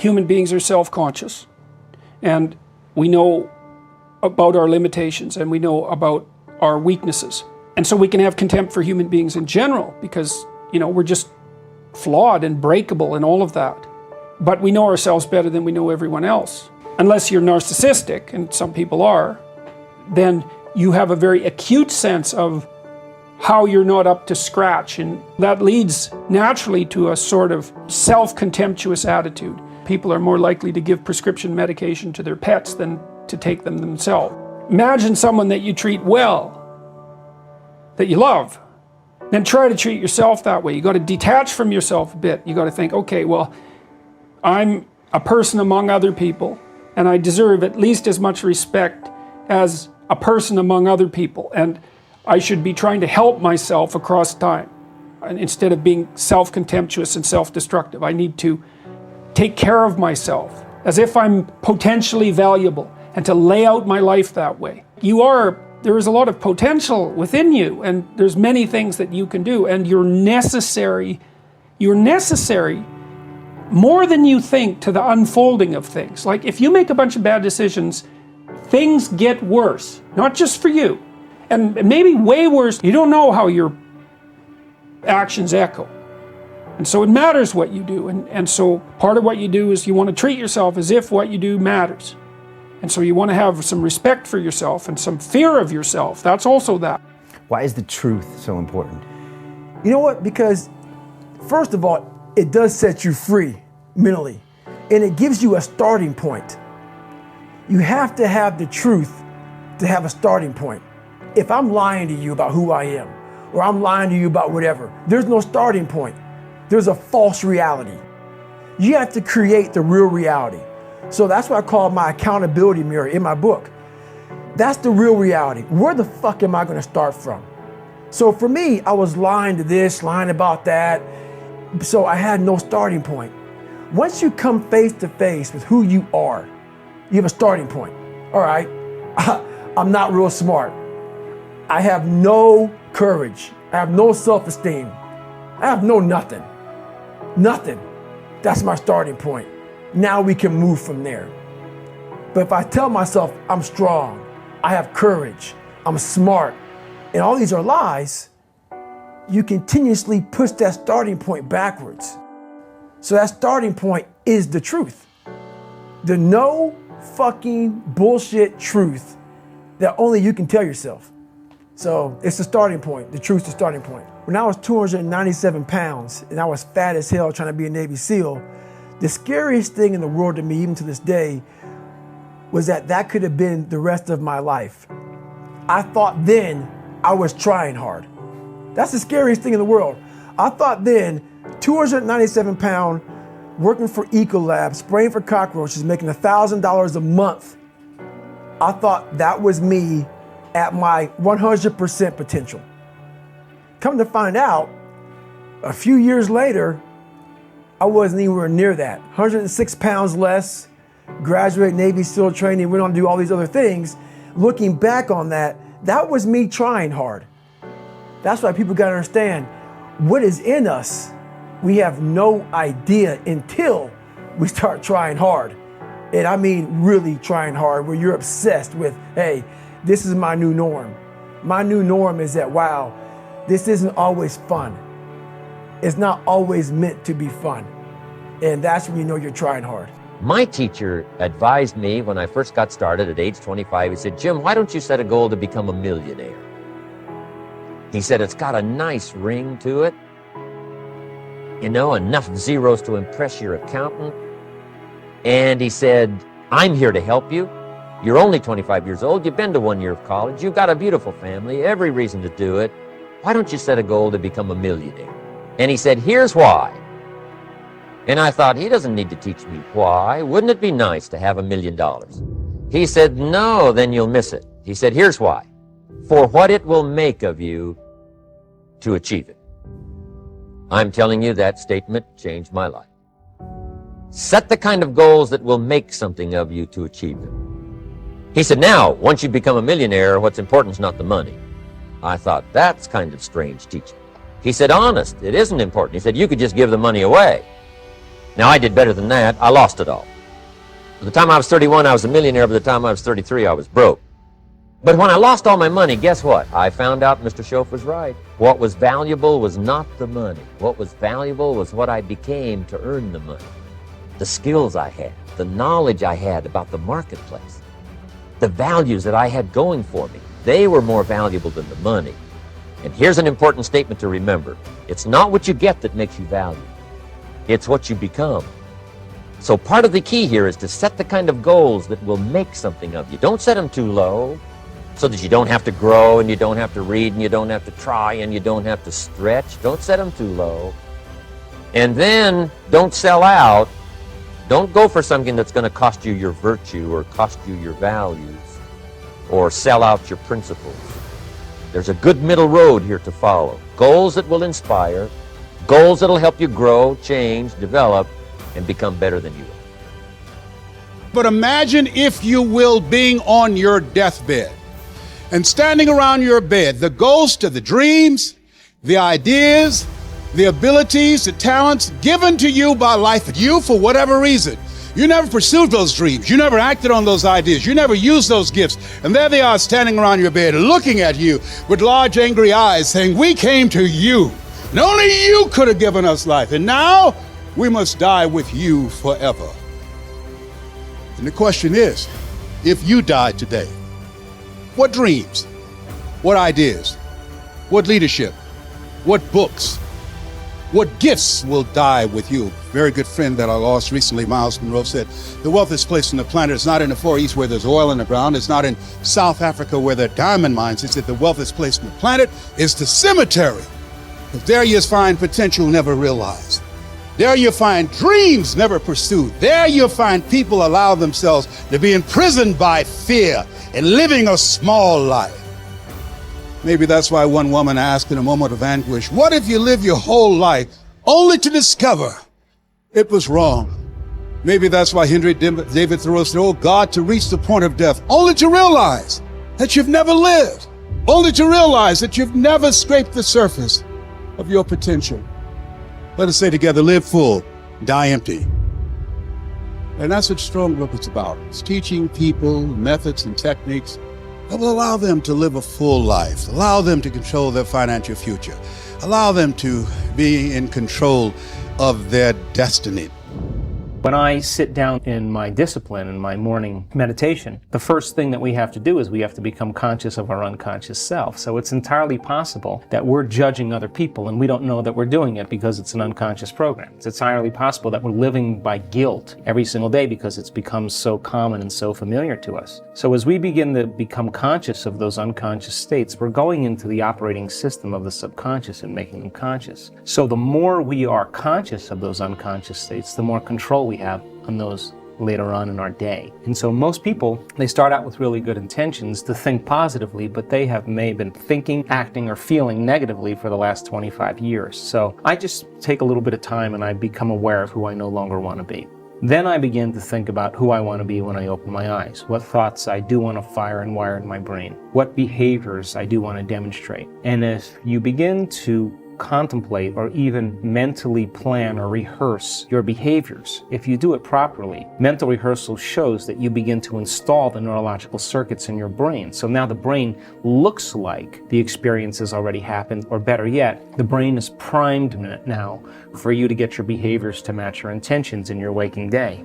human beings are self-conscious, and we know about our limitations, and we know about our weaknesses. And so we can have contempt for human beings in general because, we're just flawed and breakable and all of that. But we know ourselves better than we know everyone else. Unless you're narcissistic, and some people are, then you have a very acute sense of how you're not up to scratch, and that leads naturally to a sort of self-contemptuous attitude. People are more likely to give prescription medication to their pets than to take them themselves. Imagine someone that you treat well, that you love, then try to treat yourself that way. You got to detach from yourself a bit. You got to think, okay, well, I'm a person among other people, and I deserve at least as much respect as a person among other people, and I should be trying to help myself across time. And instead of being self-contemptuous and self-destructive, I need to take care of myself as if I'm potentially valuable, and to lay out my life that way. There is a lot of potential within you, and there's many things that you can do, and you're necessary more than you think to the unfolding of things. Like if you make a bunch of bad decisions, things get worse, not just for you, and maybe way worse. You don't know how your actions echo. And so it matters what you do, and so part of what you do is you want to treat yourself as if what you do matters. And so you want to have some respect for yourself and some fear of yourself. That's also that. Why is the truth so important? You know what? Because first of all, it does set you free mentally, and it gives you a starting point. You have to have the truth to have a starting point. If I'm lying to you about who I am, or I'm lying to you about whatever, there's no starting point. There's a false reality. You have to create the real reality. So that's what I call my accountability mirror in my book. That's the real reality. Where the fuck am I going to start from? So for me, I was lying to this, lying about that. So I had no starting point. Once you come face to face with who you are, you have a starting point. All right, I'm not real smart. I have no courage. I have no self-esteem. I have no nothing. Nothing. That's my starting point. Now we can move from there. But if I tell myself I'm strong, I have courage, I'm smart, and all these are lies, you continuously push that starting point backwards. So that starting point is the truth. The no fucking bullshit truth that only you can tell yourself. So it's the starting point. The truth's the starting point. When I was 297 pounds and I was fat as hell trying to be a Navy SEAL, the scariest thing in the world to me, even to this day, was that could have been the rest of my life. I thought then I was trying hard. That's the scariest thing in the world. I thought then, 297 pound, working for Ecolab, spraying for cockroaches, making $1,000 a month. I thought that was me at my 100% potential. Come to find out, a few years later, I wasn't anywhere near that. 106 pounds less, graduate Navy SEAL training, went on to do all these other things. Looking back on that was me trying hard. That's why people gotta understand, what is in us, we have no idea until we start trying hard. And I mean really trying hard, where you're obsessed with, hey, this is my new norm. My new norm is that, wow, this isn't always fun. It's not always meant to be fun. And that's when you know you're trying hard. My teacher advised me when I first got started at age 25, he said, Jim, why don't you set a goal to become a millionaire? He said, it's got a nice ring to it. You know, enough zeros to impress your accountant. And he said, I'm here to help you. You're only 25 years old. You've been to 1 year of college. You've got a beautiful family, every reason to do it. Why don't you set a goal to become a millionaire? And he said, here's why. And I thought, he doesn't need to teach me why. Wouldn't it be nice to have $1 million? He said, no, then you'll miss it. He said, here's why. For what it will make of you to achieve it. I'm telling you, that statement changed my life. Set the kind of goals that will make something of you to achieve them. He said, now, once you become a millionaire, what's important is not the money. I thought, that's kind of strange teaching. He said, honest, it isn't important. He said, you could just give the money away. Now, I did better than that. I lost it all. By the time I was 31, I was a millionaire. By the time I was 33, I was broke. But when I lost all my money, guess what? I found out Mr. Schoaf was right. What was valuable was not the money. What was valuable was what I became to earn the money. The skills I had, the knowledge I had about the marketplace, the values that I had going for me. They were more valuable than the money. And here's an important statement to remember. It's not what you get that makes you valuable. It's what you become. So part of the key here is to set the kind of goals that will make something of you. Don't set them too low so that you don't have to grow and you don't have to read and you don't have to try and you don't have to stretch. Don't set them too low. And then don't sell out. Don't go for something that's going to cost you your virtue or cost you your values or sell out your principles. There's a good middle road here to follow. Goals that will inspire, goals that will help you grow, change, develop, and become better than you are. But imagine, if you will, being on your deathbed and standing around your bed, the ghost of the dreams, the ideas, the abilities, the talents given to you by life, but you, for whatever reason, you never pursued those dreams. You never acted on those ideas. You never used those gifts. And there they are standing around your bed looking at you with large angry eyes saying, we came to you. And only you could have given us life. And now we must die with you forever. And the question is, if you died today, what dreams, what ideas, what leadership, what books, what gifts will die with you? Very good friend that I lost recently, Miles Monroe, said, the wealthiest place on the planet is not in the Far East where there's oil in the ground. It's not in South Africa where there are diamond mines. He said the wealthiest place on the planet is the cemetery. Because there you find potential never realized. There you find dreams never pursued. There you find people allow themselves to be imprisoned by fear and living a small life. Maybe that's why one woman asked in a moment of anguish, what if you live your whole life only to discover it was wrong? Maybe that's why Henry David Thoreau said, oh God, to reach the point of death, only to realize that you've never lived, only to realize that you've never scraped the surface of your potential. Let us say together, live full, die empty. And that's what Strong Book is about. It's teaching people methods and techniques that will allow them to live a full life, allow them to control their financial future, allow them to be in control of their destiny. When I sit down in my discipline, in my morning meditation, the first thing that we have to do is we have to become conscious of our unconscious self. So it's entirely possible that we're judging other people and we don't know that we're doing it because it's an unconscious program. It's entirely possible that we're living by guilt every single day because it's become so common and so familiar to us. So as we begin to become conscious of those unconscious states, we're going into the operating system of the subconscious and making them conscious. So the more we are conscious of those unconscious states, the more control we have on those later on in our day. And so most people, they start out with really good intentions to think positively, but they may have been thinking, acting, or feeling negatively for the last 25 years. So I just take a little bit of time and I become aware of who I no longer want to be. Then I begin to think about who I want to be when I open my eyes, what thoughts I do want to fire and wire in my brain, what behaviors I do want to demonstrate. And if you begin to contemplate or even mentally plan or rehearse your behaviors, if you do it properly, mental rehearsal shows that you begin to install the neurological circuits in your brain. So now the brain looks like the experience has already happened, or better yet, the brain is primed now for you to get your behaviors to match your intentions in your waking day.